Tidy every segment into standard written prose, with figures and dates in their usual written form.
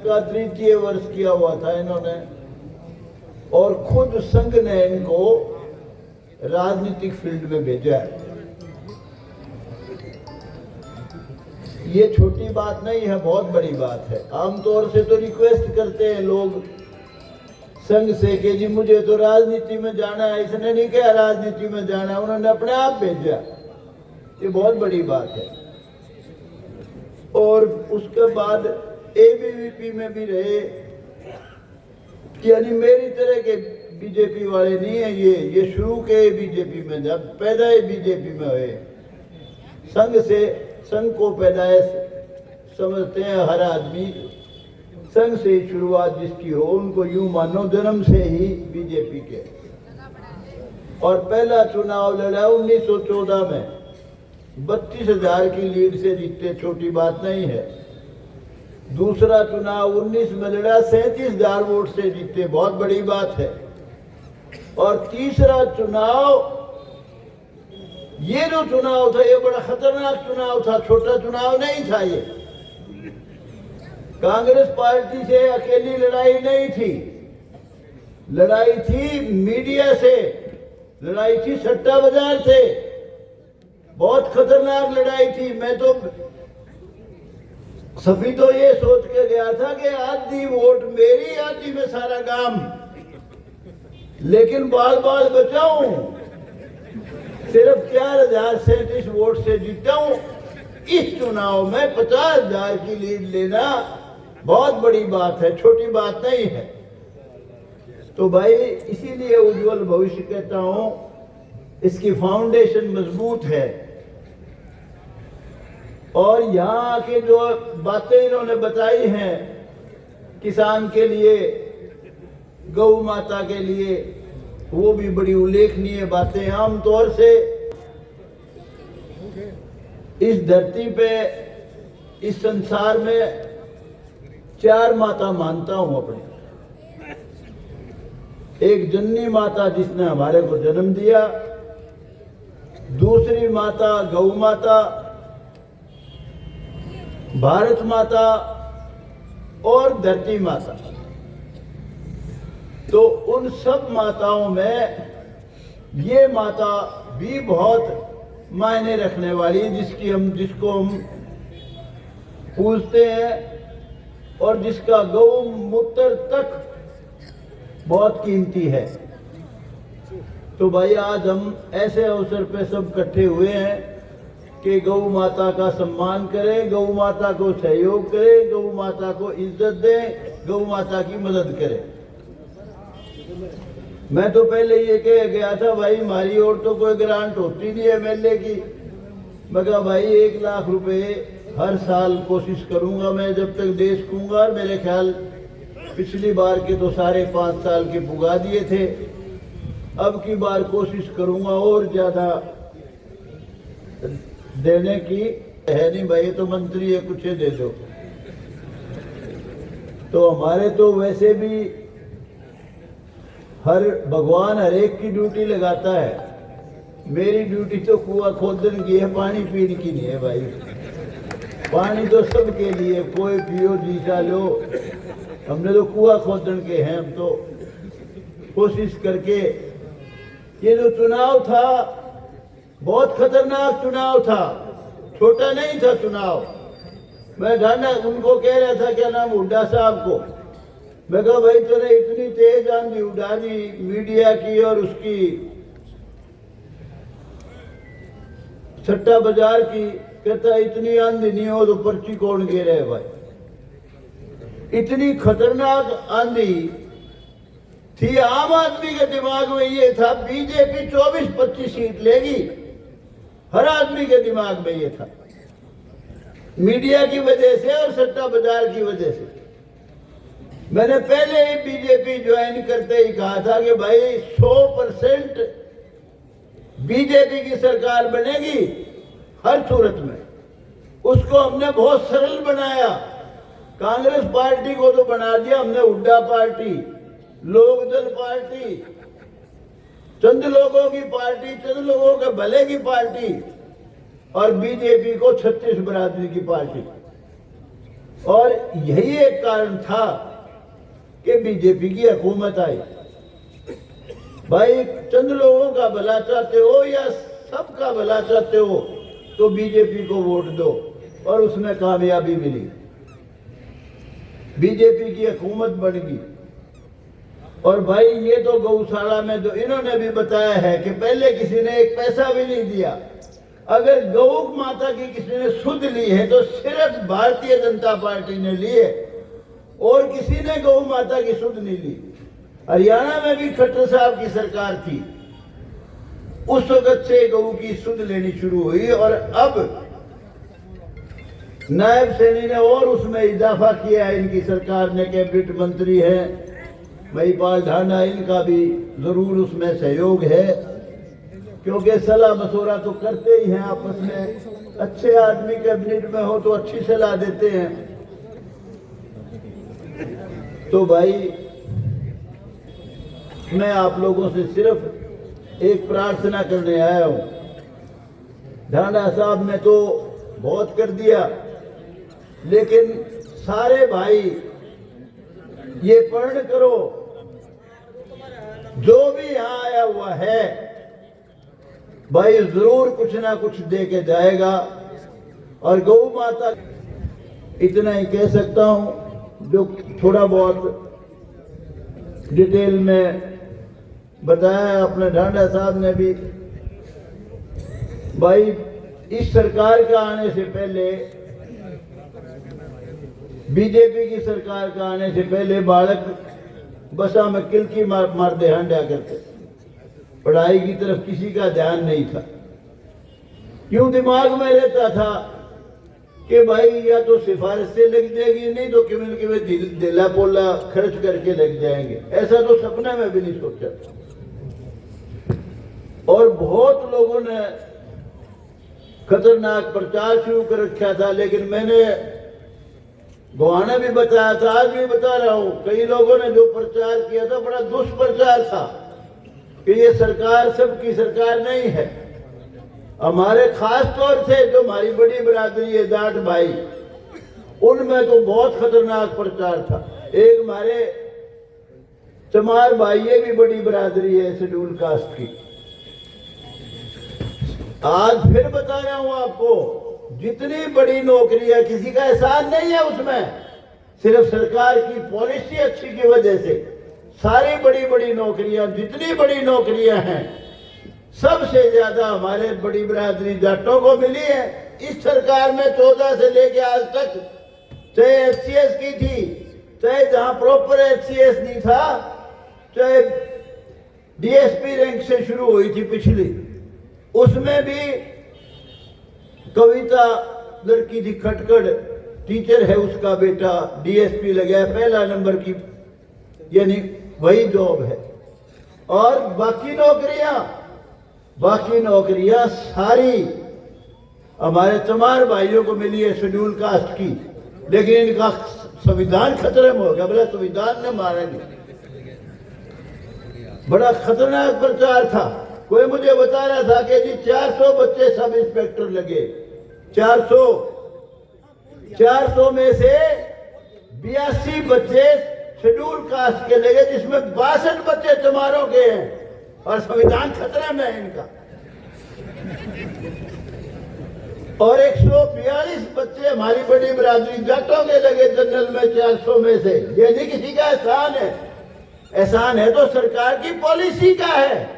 का 3य वर्ष किया हुआ था इन्होंने, और खुद संघ ने इनको राजनीतिक फील्ड में भेजा है। ये छोटी बात नहीं है, बहुत बड़ी बात है। आमतौर से तो रिक्वेस्ट करते हैं लोग संघ से कि जी मुझे तो राजनीति में जाना है, इसने नहीं कहा राजनीति में जाना है, उन्होंने अपने आप भेजा। ये बहुत बड़ी बात है। और उसके बाद एबीवीपी में भी रहे, यानी मेरी तरह के बीजेपी वाले नहीं है ये शुरू के बीजेपी में, जब पैदा ही बीजेपी में हुए। संघ को पैदाइश समझते हैं हर आदमी, संघ से ही शुरुआत जिसकी हो उनको यूं मानो जन्म से ही बीजेपी के। और पहला चुनाव लड़ा 1914 में 32,000 की लीड से जीते, छोटी बात नहीं है। दूसरा चुनाव 19 में लड़ा 37,000 वोट से जीते, बहुत बड़ी बात है। और तीसरा चुनाव, ये जो चुनाव था ये बड़ा खतरनाक चुनाव था, छोटा चुनाव नहीं था ये। कांग्रेस पार्टी से अकेली लड़ाई नहीं थी, लड़ाई थी मीडिया से, लड़ाई थी सट्टा बाजार से, बहुत खतरनाक लड़ाई थी। मैं तो सभी तो ये सोच के गया था कि आधी वोट मेरी, आधी में सारा काम, लेकिन बाल बाल बचाऊं, सिर्फ 4,037 वोट से जीता हूं। इस चुनाव में 50,000 की लीड लेना बहुत बड़ी बात है, छोटी बात नहीं है। तो भाई इसीलिए उज्जवल भविष्य कहता हूं, इसकी फाउंडेशन मजबूत है। और यहाँ के जो बातें इन्होंने बताई हैं किसान के लिए, गौ माता के लिए, वो भी बड़ी उल्लेखनीय बातें। आमतौर से इस धरती पे, इस संसार में 4 माता मानता हूं अपने। एक जननी माता जिसने हमारे को जन्म दिया, दूसरी माता गौ माता, भारत माता और धरती माता। तो उन सब माताओं में ये माता भी बहुत मायने रखने वाली, जिसको हम पूजते हैं और जिसका गौमूत्र तक बहुत कीमती है। तो भाई आज हम ऐसे अवसर पे सब इकट्ठे हुए हैं कि गौ माता का सम्मान करें, गौ माता को सहयोग करें, गौ माता को इज्जत दें, गौ माता की मदद करें। मैं तो पहले ये कह गया था भाई हमारी ओर तो कोई ग्रांट होती नहीं है एमएलए की। मैं कहा भाई 1 लाख रुपए हर साल कोशिश करूंगा मैं जब तक दे सकूंगा। और मेरे ख्याल पिछली बार के तो सारे 5 साल के पुगा दिए थे, अब की बार कोशिश करूंगा और ज्यादा देने की। है नहीं भाई तो मंत्री है, कुछ दे दो। तो हमारे तो वैसे भी भगवान हर एक की ड्यूटी लगाता है, मेरी ड्यूटी तो कुआं खोदने की है, पानी पीने की नहीं है भाई। पानी तो सबके लिए, कोई पियो जीता लो, हमने तो कुआं खोदने के हैं। हम तो कोशिश करके, ये जो चुनाव था बहुत खतरनाक चुनाव था, छोटा नहीं था चुनाव। मैं ढाना उनको कह रहा था, क्या नाम, हुड्डा साहब को, मैं कहा भाई तूने इतनी तेज आंधी उड़ा दी मीडिया की और उसकी सट्टा बाजार की, कहता इतनी आंधी नहीं हो तो पर्ची कौन गिरे है भाई। इतनी खतरनाक आंधी थी। आम आदमी के दिमाग में ये था बीजेपी 24-25 सीट लेगी, हर आदमी के दिमाग में ये था, मीडिया की वजह से और सट्टा बाजार की वजह से। मैंने पहले ही बीजेपी ज्वाइन करते ही कहा था कि भाई 100% बीजेपी की सरकार बनेगी हर सूरत में। उसको हमने बहुत सरल बनाया। कांग्रेस पार्टी को तो बना दिया हमने हुड्डा पार्टी, लोकदल पार्टी, चंद लोगों की पार्टी, चंद लोगों के भले की पार्टी, और बीजेपी को 36 बरादरी की पार्टी। और यही एक कारण था कि बीजेपी की हुकूमत आई। भाई चंद लोगों का भला चाहते हो या सबका भला चाहते हो तो बीजेपी को वोट दो, और उसमें कामयाबी मिली। बीजेपी की हुकूमत बन गई। और भाई ये तो गौशाला में जो इन्होंने भी बताया है कि पहले किसी ने एक पैसा भी नहीं दिया। अगर गौ माता की किसी ने सुध ली है तो सिर्फ भारतीय जनता पार्टी ने ली है, और किसी ने गौ माता की सुध नहीं ली। हरियाणा में भी खट्टर साहब की सरकार थी, उस वक्त से गौ की सुध लेनी शुरू हुई। और अब नायब सैनी ने और उसमें इजाफा किया है। इनकी सरकार ने कैबिनेट मंत्री है महिपाल ढांडा, इनका भी जरूर उसमें सहयोग है, क्योंकि सलाह मशवरा तो करते ही हैं आपस में। अच्छे आदमी कैबिनेट में हो तो अच्छी सलाह देते हैं। तो भाई मैं आप लोगों से सिर्फ एक प्रार्थना करने आया हूं। ढांडा साहब ने तो बहुत कर दिया, लेकिन सारे भाई ये पढ़ करो, जो भी यहां आया हुआ है भाई जरूर कुछ ना कुछ दे के जाएगा। और गौ माता इतना ही कह सकता हूं, जो थोड़ा बहुत डिटेल में बताया अपने ढांडा साहब ने भी। भाई इस सरकार का आने से पहले, बीजेपी की सरकार का आने से पहले बालक बसा में किलकी मार दे हंडा करते, पढ़ाई की तरफ किसी का ध्यान नहीं था। क्यों दिमाग में रहता था कि भाई या तो सिफारिश से लग जाएगी, नहीं तो किमें दिला पोला खर्च करके लग जाएंगे। ऐसा तो सपने में भी नहीं सोचा था। और बहुत लोगों ने खतरनाक प्रचार शुरू कर रखा था, लेकिन मैंने गोहाना भी बताया था, आज भी बता रहा हूं, कई लोगों ने जो प्रचार किया था बड़ा दुष्प्रचार था कि ये सरकार सबकी सरकार नहीं है। हमारे खास तौर से जो हमारी बड़ी बिरादरी है जाट भाई, उनमें तो बहुत खतरनाक प्रचार था। एक हमारे चमार भाई, ये भी बड़ी बिरादरी है शेड्यूल कास्ट की। आज फिर बता रहा हूं आपको, जितनी बड़ी नौकरी है किसी का एहसान नहीं है उसमें, सिर्फ सरकार की पॉलिसी अच्छी की वजह से सारी बड़ी बड़ी नौकरियां, जितनी बड़ी नौकरियां हैं सबसे ज्यादा हमारे बड़ी बिरादरी जाटों को मिली है। इस सरकार में 14 से लेके आज तक, चाहे एचसीएस की थी, चाहे जहां प्रॉपर एचसीएस नहीं था, चाहे डीएसपी रैंक से शुरू हुई थी पिछली, उसमें भी कविता लड़की थी खटकड़, टीचर है, उसका बेटा डीएसपी लगा है, पहला नंबर की, यानी वही जॉब है। और बाकी नौकरियां सारी हमारे चमार भाइयों को मिली है शेड्यूल कास्ट की, लेकिन इनका संविधान खतरे में हो गया। बोला संविधान ने मारेंगे। बड़ा खतरनाक प्रचार था। कोई मुझे बता रहा था कि जी 400 बच्चे सब इंस्पेक्टर लगे, 400 में से 82 बच्चे शेड्यूल कास्ट के लगे, जिसमें 62 बच्चे चमारों के हैं, और संविधान खतरे में है इनका। और 142 बच्चे हमारी बड़ी बिरादरी जाटों के लगे जनरल में 400 में से। ये नहीं किसी का एहसान है, एहसान है तो सरकार की पॉलिसी का है,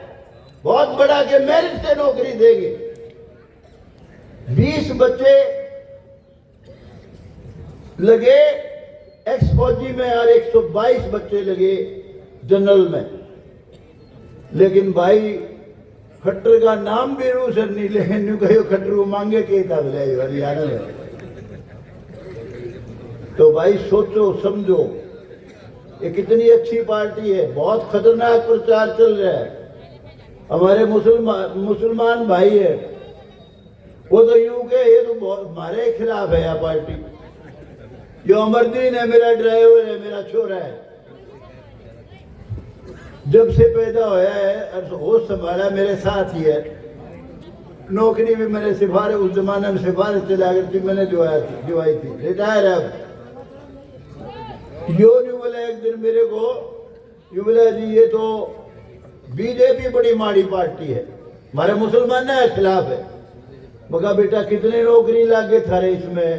बहुत बड़ा के मेरिट से नौकरी देंगे। 20 बच्चे लगे एक्स फौजी में और 122 बच्चे लगे जनरल में। लेकिन भाई खट्टर का नाम भी रू सर नहीं, लेकिन कहो खट्टरू मांगे के था हरियाणा में। तो भाई सोचो समझो, ये कितनी अच्छी पार्टी है। बहुत खतरनाक प्रचार चल रहा है। हमारे मुसलमान भाई है, वो तो यूं के ये तो बहुत हमारे खिलाफ है। यह पार्टी जो अमरदीन है, मेरा ड्राइवर है, मेरा छोरा है, जब से पैदा होया है होश संभाला मेरे साथ ही है। नौकरी भी मैंने सिफारिश, उस जमाने में सिफारिश चला करती मैंने जो आई थी, रिटायर है यो नहीं बोला एक दिन मेरे को, ये बोला जी ये तो बीजेपी बड़ी माड़ी पार्टी है, हमारे मुसलमान के खिलाफ है। मगा बेटा कितने नौकरी लागे थारे इसमें?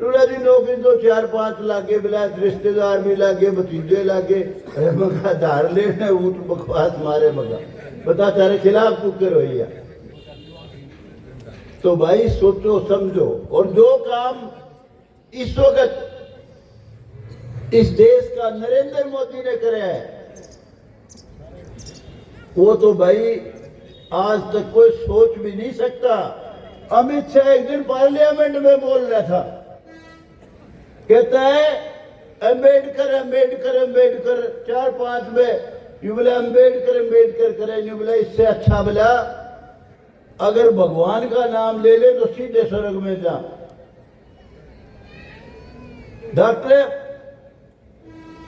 बोला जी नौकरी तो 4-5 लागे, बोला रिश्तेदार भी लागे, भतीजे लागे। अरे मगा धार लेने ऊट बकवास मारे, मगा बता तारे खिलाफ तू कर रोइया। तो भाई सोचो समझो, और जो काम इस वक्त इस देश का नरेंद्र मोदी ने करे है वो तो भाई आज तक कोई सोच भी नहीं सकता। अमित शाह एक दिन पार्लियामेंट में बोल रहा था, कहता है अम्बेडकर अम्बेडकर अम्बेडकर 4-5 में यू बोला अम्बेडकर अम्बेडकर करे, यू बोला इससे अच्छा बोला अगर भगवान का नाम ले ले तो सीधे स्वर्ग में जा। डॉक्टर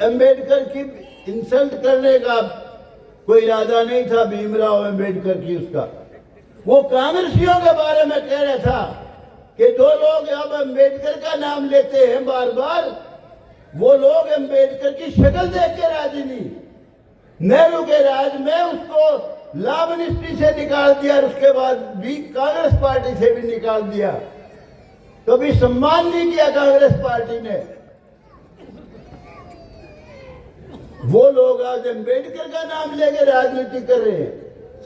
अम्बेडकर की इंसल्ट करने का कोई इरादा नहीं था भीमराव अम्बेडकर की उसका। वो कांग्रेसियों के बारे में कह रहा था कि जो लोग अब अम्बेडकर का नाम लेते हैं बार बार, वो लोग अम्बेडकर की शक्ल देख के राजी नहीं। नेहरू के राज में उसको लॉ मिनिस्ट्री से निकाल दिया और उसके बाद भी कांग्रेस पार्टी से भी निकाल दिया। कभी सम्मान नहीं किया कांग्रेस पार्टी ने। वो लोग आज अम्बेडकर का नाम लेकर राजनीति कर रहे हैं,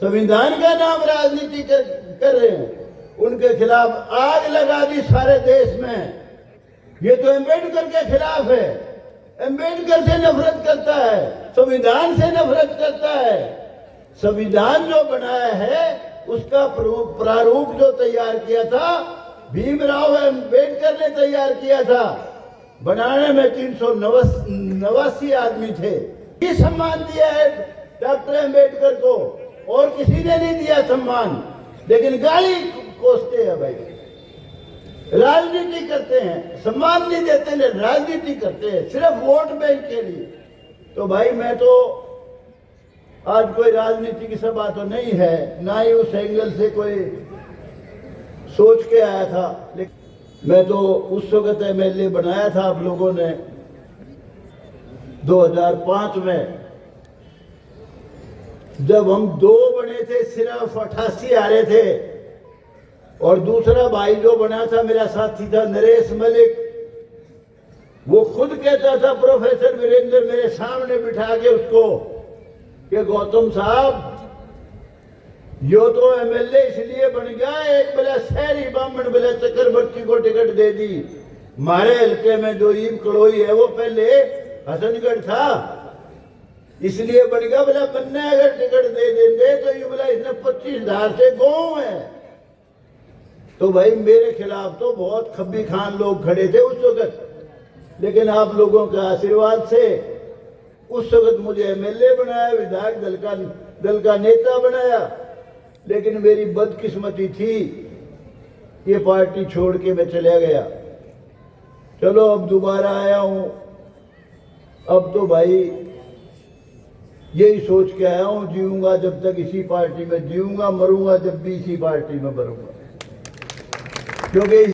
संविधान का नाम राजनीति कर रहे हैं। उनके खिलाफ आग लगा दी सारे देश में। ये तो अम्बेडकर के खिलाफ है, अम्बेडकर से नफरत करता है, संविधान से नफरत करता है। संविधान जो बनाया है उसका प्रारूप जो तैयार किया था भीमराव अम्बेडकर ने तैयार किया था। बनाने में 389 आदमी थे। ये सम्मान दिया है डॉक्टर अम्बेडकर को और किसी ने नहीं दिया सम्मान, लेकिन गाली कोसते हैं भाई, राजनीति करते हैं, सम्मान नहीं देते हैं, राजनीति करते हैं सिर्फ वोट बैंक के लिए। तो भाई मैं तो आज कोई राजनीति की सभा तो नहीं है, ना ही उस एंगल से कोई सोच के आया था। लेकिन मैं तो उस वक्त एमएलए बनाया था आप लोगों ने 2005 में, जब हम 2 बने थे, सिर्फ 88 आ रहे थे। और दूसरा भाई जो बना था मेरा साथी था नरेश मलिक, वो खुद कहता था प्रोफेसर वीरेंद्र मेरे सामने बिठा के उसको कि गौतम साहब यो तो एमएलए इसलिए बन गया, एक बोला शहरी ब्राह्मण बोले चक्रवर्ती को टिकट दे दी। हमारे हल्के में जो ईम कड़ोई है वो पहले हसनगढ़ था, इसलिए बन गया। बोला बन्ने अगर टिकट दे देंगे तो ये बोला इसने 25,000 से गाँव है। तो भाई मेरे खिलाफ तो बहुत खब्बी खान लोग खड़े थे उस वक्त, लेकिन आप लोगों के आशीर्वाद से उस वक्त मुझे एमएलए बनाया, विधायक दल का नेता बनाया। लेकिन मेरी बदकिस्मती थी, ये पार्टी छोड़ के मैं चला गया। चलो अब दोबारा आया हूं। अब तो भाई यही सोच के आया हूं, जीऊंगा जब तक इसी पार्टी में जीऊंगा, मरूंगा जब भी इसी पार्टी में मरूंगा, क्योंकि